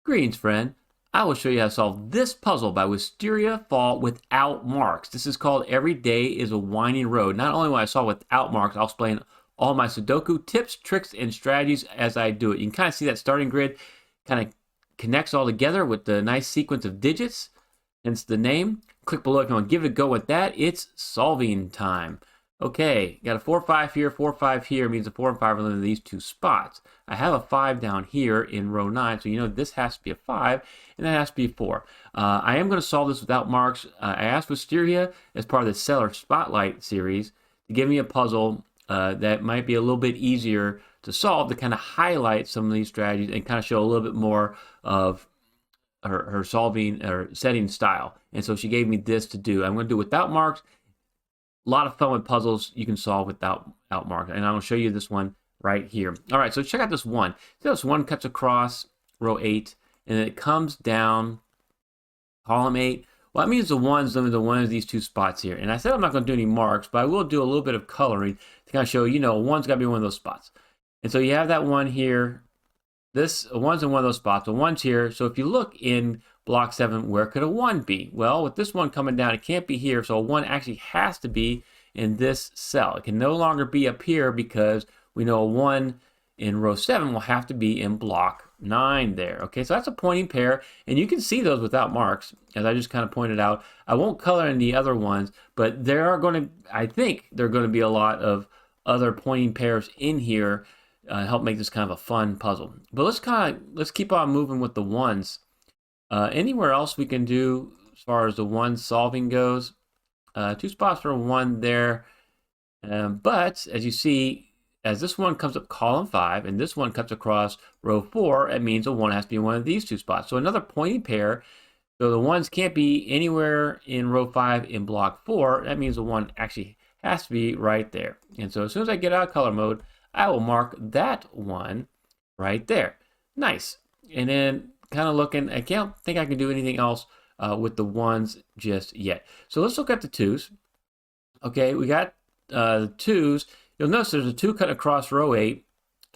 Greetings, friend. I will show you how to solve this puzzle by Wisteria Fall without marks. This is called Every Day is a Winding Road. Not only will I solve without marks, I'll explain all my Sudoku tips, tricks, and strategies as I do it. You can kind of see that starting grid kind of connects all together with the nice sequence of digits, hence the name. Click below if you want to give it a go with that. It's solving time. Okay, got a 4, 5 here, 4, 5 here, means the 4 and 5 are in these two spots. I have a 5 down here in row 9, so you know this has to be a 5, and that has to be a 4. I am going to solve this without marks. I asked Wisteria, as part of the Seller Spotlight series, to give me a puzzle that might be a little bit easier to solve, to kind of highlight some of these strategies and kind of show a little bit more of her solving or setting style. And so she gave me this to do. I'm going to do it without marks. A lot of fun with puzzles you can solve without marks, and I'm going to show you this one right here. All right, so check out this one. See how this one cuts across row 8, and then it comes down column 8. Well, that means the one's limited to one of these two spots here. And I said I'm not going to do any marks, but I will do a little bit of coloring to kind of show, you know, one's got to be one of those spots. And so you have that one here. This one's in one of those spots. The one's here. So if you look in block 7, where could a 1 be? Well, with this one coming down, it can't be here. So a 1 actually has to be in this cell. It can no longer be up here because we know a 1 in row 7 will have to be in block 9 there. Okay, so that's a pointing pair, and you can see those without marks, as I just kind of pointed out. I won't color in the other ones, but there are going to, I think, there are going to be a lot of other pointing pairs in here help make this kind of a fun puzzle. But let's keep on moving with the ones. Anywhere else we can do as far as the one solving goes? 2 spots for 1 there. But as you see, as this one comes up column 5 and this one cuts across row 4, it means a 1 has to be in one of these 2 spots. So another pointing pair. So the 1s can't be anywhere in row 5 in block 4. That means the 1 actually has to be right there. And so as soon as I get out of color mode, I will mark that one right there. Nice. And then kind of looking, I can't think I can do anything else with the 1s just yet. So let's look at the 2s. Okay, we got the 2s. You'll notice there's a 2 cut across row 8,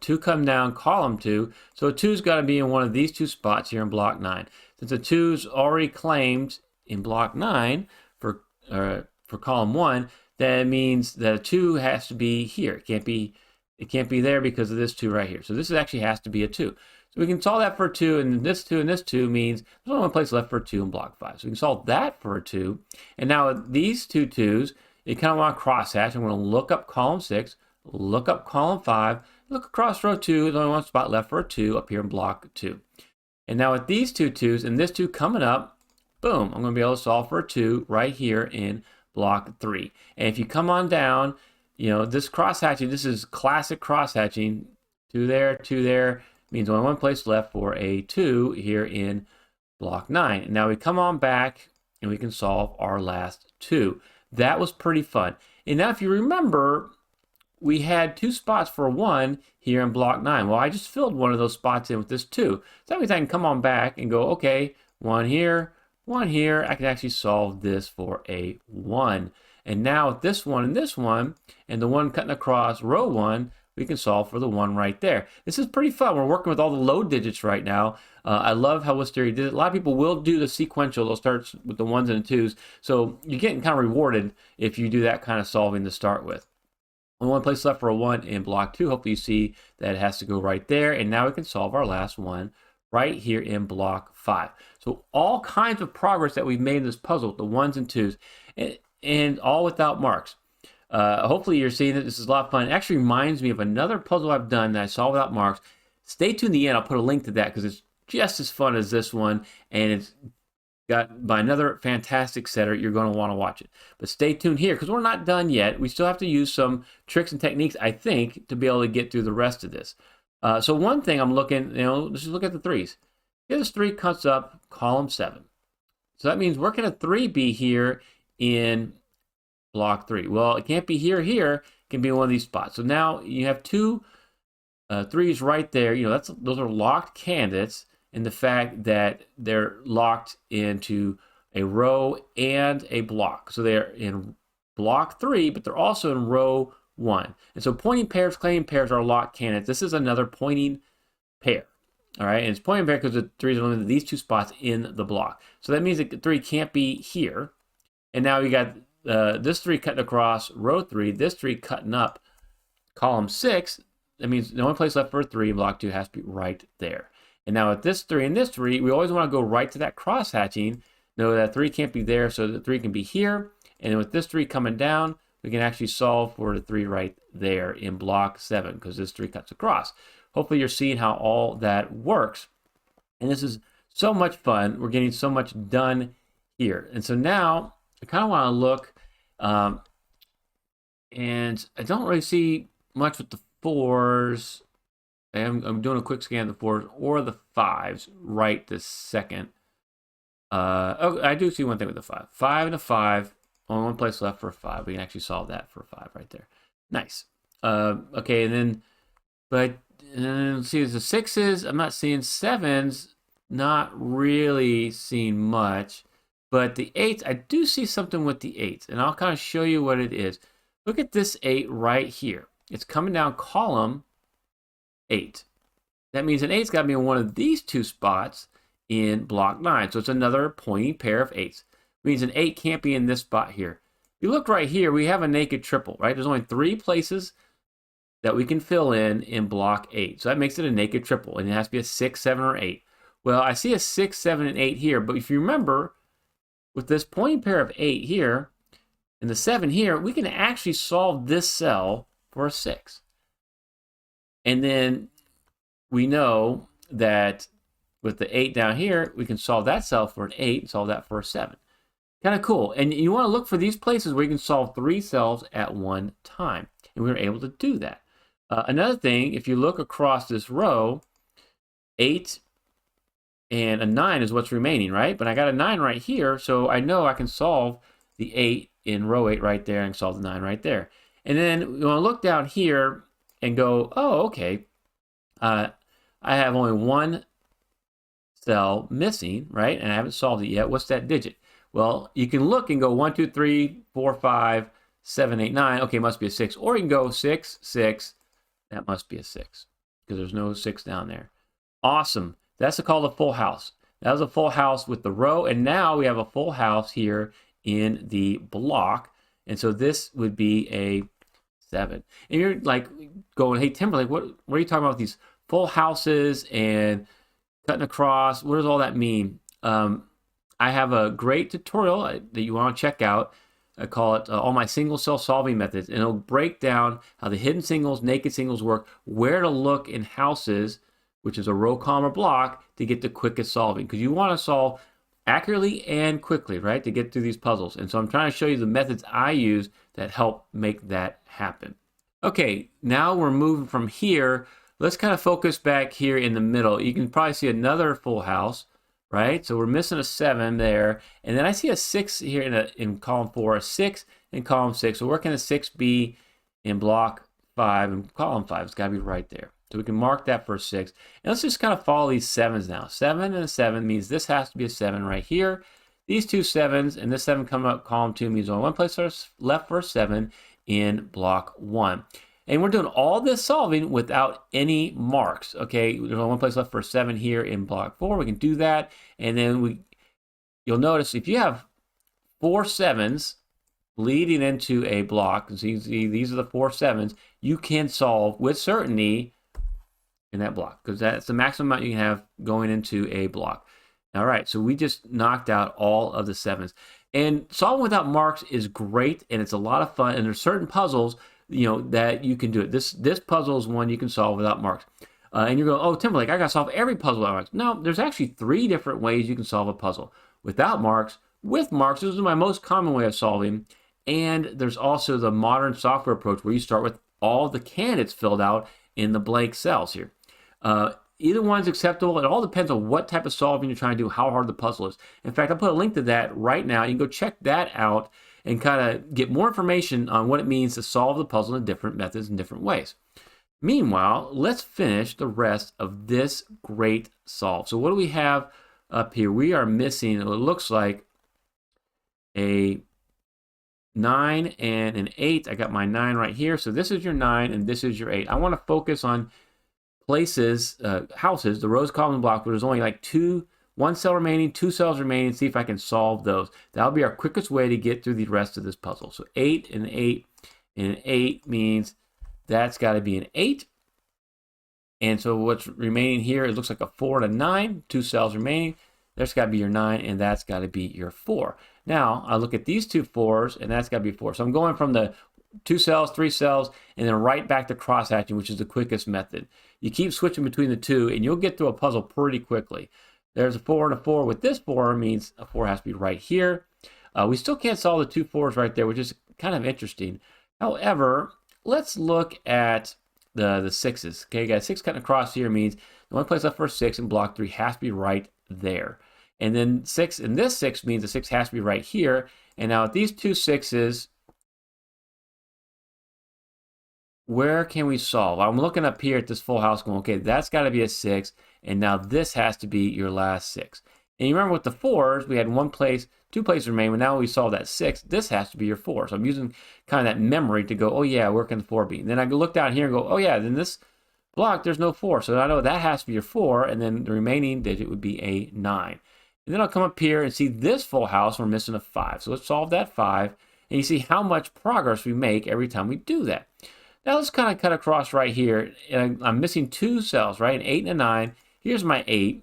2 come down column 2. So a 2's got to be in one of these 2 spots here in block 9. Since the 2's already claimed in block 9 for column 1, that means that a 2 has to be here. It can't be there because of this 2 right here. So this actually has to be a 2. So we can solve that for a 2, and this 2 and this 2 means there's only one place left for a 2 in block 5. So we can solve that for a 2. And now these 2 2's, you kind of want to crosshatch. I'm going to look up column 6, look up column 5, look across row 2. There's only one spot left for a 2 up here in block 2. And now with these 2 2's and this 2 coming up, boom, I'm going to be able to solve for a 2 right here in block 3. And if you come on down, you know, this crosshatching, this is classic crosshatching. 2 there, means only one place left for a 2 here in block 9. And now we come on back and we can solve our last 2. That was pretty fun. And now if you remember, we had 2 spots for 1 here in block 9. Well, I just filled one of those spots in with this 2. So that means I can come on back and go, okay, 1 here, 1 here. I can actually solve this for a 1. And now with this one and this one, and the one cutting across row 1, we can solve for the 1 right there. This is pretty fun. We're working with all the low digits right now. I love how Wisteria did it. A lot of people will do the sequential. They'll start with the 1s and the 2s. So you're getting kind of rewarded if you do that kind of solving to start with. Only one place left for a 1 in block 2. Hopefully you see that it has to go right there. And now we can solve our last one right here in block 5. So all kinds of progress that we've made in this puzzle, the 1s and 2s, and all without marks. Hopefully you're seeing that this is a lot of fun. It actually reminds me of another puzzle I've done that I saw without marks. Stay tuned to the end. I'll put a link to that because it's just as fun as this one, and it's got by another fantastic setter. You're going to want to watch it. But stay tuned here because we're not done yet. We still have to use some tricks and techniques, I think, to be able to get through the rest of this. So one thing I'm looking, you know, let's just look at the 3's. Here this 3 cuts up column 7. So that means where can a 3 be here in block 3? Well, it can't be here. It can be in one of these spots. So now you have 2 3's right there. You know, those are locked candidates in the fact that they're locked into a row and a block. So they're in block 3, but they're also in row 1. And so pointing pairs, claiming pairs are locked candidates. This is another pointing pair. All right, and it's pointing back because the 3 is limited to these 2 spots in the block. So that means that the 3 can't be here. And now you got this 3 cutting across row 3, this 3 cutting up column 6. That means the only place left for 3 in block 2 has to be right there. And now with this 3 and this 3, we always want to go right to that cross hatching. Know that 3 can't be there, so the 3 can be here. And then with this 3 coming down, we can actually solve for the 3 right there in block 7 because this 3 cuts across. Hopefully you're seeing how all that works. And this is so much fun. We're getting so much done here. And so now I kind of want to look, and I don't really see much with the 4s. I'm doing a quick scan of the 4s or the 5s right this second. Oh, I do see one thing with the 5. 5 and a 5. Only one place left for a 5. We can actually solve that for a 5 right there. Nice. Okay, and then, but see, the 6s. I'm not seeing 7s. Not really seeing much. But the 8s, I do see something with the 8s, and I'll kind of show you what it is. Look at this 8 right here. It's coming down column 8. That means an 8's got to be in one of these 2 spots in block 9. So it's another pointing pair of 8s. It means an 8 can't be in this spot here. If you look right here, we have a naked triple, right? There's only 3 places that we can fill in block 8. So that makes it a naked triple, and it has to be a 6, 7, or 8. Well, I see a 6, 7, and 8 here, but if you remember, with this pointing pair of 8 here and the 7 here, we can actually solve this cell for a 6. And then we know that with the 8 down here, we can solve that cell for an 8 and solve that for a 7. Kind of cool. And you want to look for these places where you can solve 3 cells at one time. And we were able to do that. Another thing, if you look across this row, 8 and a 9 is what's remaining, right? But I got a 9 right here, so I know I can solve the 8 in row 8 right there and solve the 9 right there. And then you want to look down here and go, oh, okay, I have only one cell missing, right? And I haven't solved it yet. What's that digit? Well, you can look and go 1, 2, 3, 4, 5, 7, 8, 9. Okay, must be a 6. Or you can go 6, 6. That must be a 6 because there's no 6 down there. Awesome. That's called a full house. That was a full house with the row, and now we have a full house here in the block. And so this would be a 7. And you're like going, hey, Timberlake, what are you talking about with these full houses and cutting across? What does all that mean? I have a great tutorial that you want to check out. I call it all my single cell solving methods, and it'll break down how the hidden singles, naked singles work, where to look in houses, which is a row, column, or block, to get the quickest solving. Because you want to solve accurately and quickly, right, to get through these puzzles. And so I'm trying to show you the methods I use that help make that happen. Okay, now we're moving from here. Let's kind of focus back here in the middle. You can probably see another full house, right? So we're missing a 7 there. And then I see a 6 here in column 4, a 6 in column 6. So where can a 6 be in block 5 and column 5? It's got to be right there. So we can mark that for a 6. And let's just kind of follow these 7s now. 7 and a 7 means this has to be a 7 right here. These 2 7s and this 7 coming up column 2 means only one place left for a 7 in block 1. And we're doing all this solving without any marks. Okay, there's only one place left for a 7 here in block 4. We can do that. And then you'll notice if you have 4 7s leading into a block, and see these are the 4 7s, you can solve with certainty in that block, because that's the maximum amount you can have going into a block. All right, so we just knocked out all of the 7s. And solving without marks is great, and it's a lot of fun, and there's certain puzzles, that you can do it. This puzzle is one you can solve without marks. And you're going, oh, Timberlake, I got to solve every puzzle without marks. No, there's actually 3 different ways you can solve a puzzle. Without marks, with marks, this is my most common way of solving. And there's also the modern software approach where you start with all the candidates filled out in the blank cells here. Either one's acceptable. It all depends on what type of solving you're trying to do, how hard the puzzle is. In fact, I'll put a link to that right now. You can go check that out and kind of get more information on what it means to solve the puzzle in different methods and different ways. Meanwhile, let's finish the rest of this great solve. So what do we have up here? We are missing, it looks like, a 9 and an 8. I got my 9 right here. So this is your 9 and this is your 8. I want to focus on places, houses, the rows, columns, and blocks, where there's only like one cell remaining, 2 cells remaining, see if I can solve those. That'll be our quickest way to get through the rest of this puzzle. So 8 and 8 and 8 means that's got to be an 8. And so what's remaining here, it looks like a 4 and a 9, 2 cells remaining. There's got to be your 9, and that's got to be your 4. Now, I look at these two 4s, and that's got to be 4. So I'm going from the 2 cells, 3 cells, and then right back to cross-hatching, which is the quickest method. You keep switching between the two, and you'll get through a puzzle pretty quickly. There's a 4 and a 4. With this 4 means a 4 has to be right here. We still can't solve the two 4s right there, which is kind of interesting. However, let's look at the 6s. Okay, guys, 6 cutting across here means the only place left for 6 in block 3 has to be right there. And then 6 in this 6 means the 6 has to be right here. And now with these two 6s, where can we solve? I'm looking up here at this full house going, okay, that's got to be a 6. And now this has to be your last 6. And you remember with the 4s, we had two places remain, but now we solve that 6. This has to be your 4. So I'm using kind of that memory to go, oh yeah, where can the 4 be? And then I look down here and go, oh yeah, then this block, there's no 4. So I know that has to be your 4, and then the remaining digit would be a 9. And then I'll come up here and see this full house, we're missing a 5. So let's solve that 5, and you see how much progress we make every time we do that. Now let's kind of cut across right here, and I'm missing 2 cells, right? An 8 and a 9. Here's my 8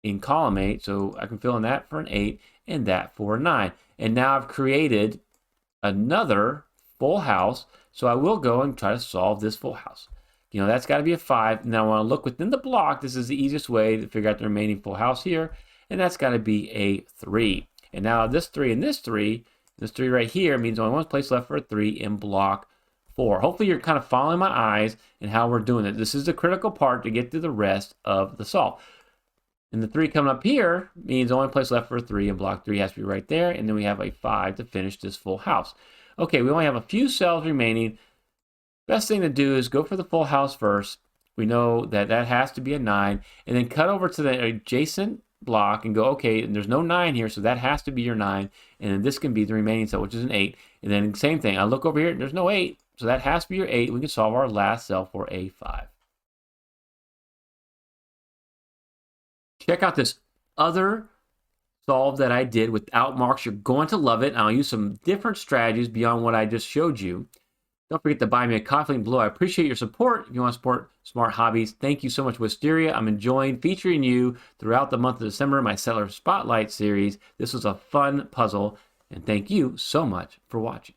in column 8, so I can fill in that for an 8 and that for a 9. And now I've created another full house, so I will go and try to solve this full house. You know, that's got to be a 5. Now I want to look within the block. This is the easiest way to figure out the remaining full house here, and that's got to be a 3. And now this 3 and this 3 right here means only one place left for a 3 in block 4. Hopefully you're kind of following my eyes and how we're doing it. This is the critical part to get through the rest of the solve. And the 3 coming up here means the only place left for a 3 in block 3 has to be right there. And then we have a 5 to finish this full house. Okay, we only have a few cells remaining. Best thing to do is go for the full house first. We know that that has to be a 9. And then cut over to the adjacent block and go, okay, and there's no 9 here, so that has to be your 9. And then this can be the remaining cell, which is an 8. And then same thing, I look over here, there's no 8. So that has to be your 8. We can solve our last cell for a 5. Check out this other solve that I did without marks. You're going to love it. I'll use some different strategies beyond what I just showed you. Don't forget to buy me a coffee link below. I appreciate your support. If you want to support Smart Hobbies, thank you so much, Wisteria. I'm enjoying featuring you throughout the month of December, my Seller Spotlight series. This was a fun puzzle, and thank you so much for watching.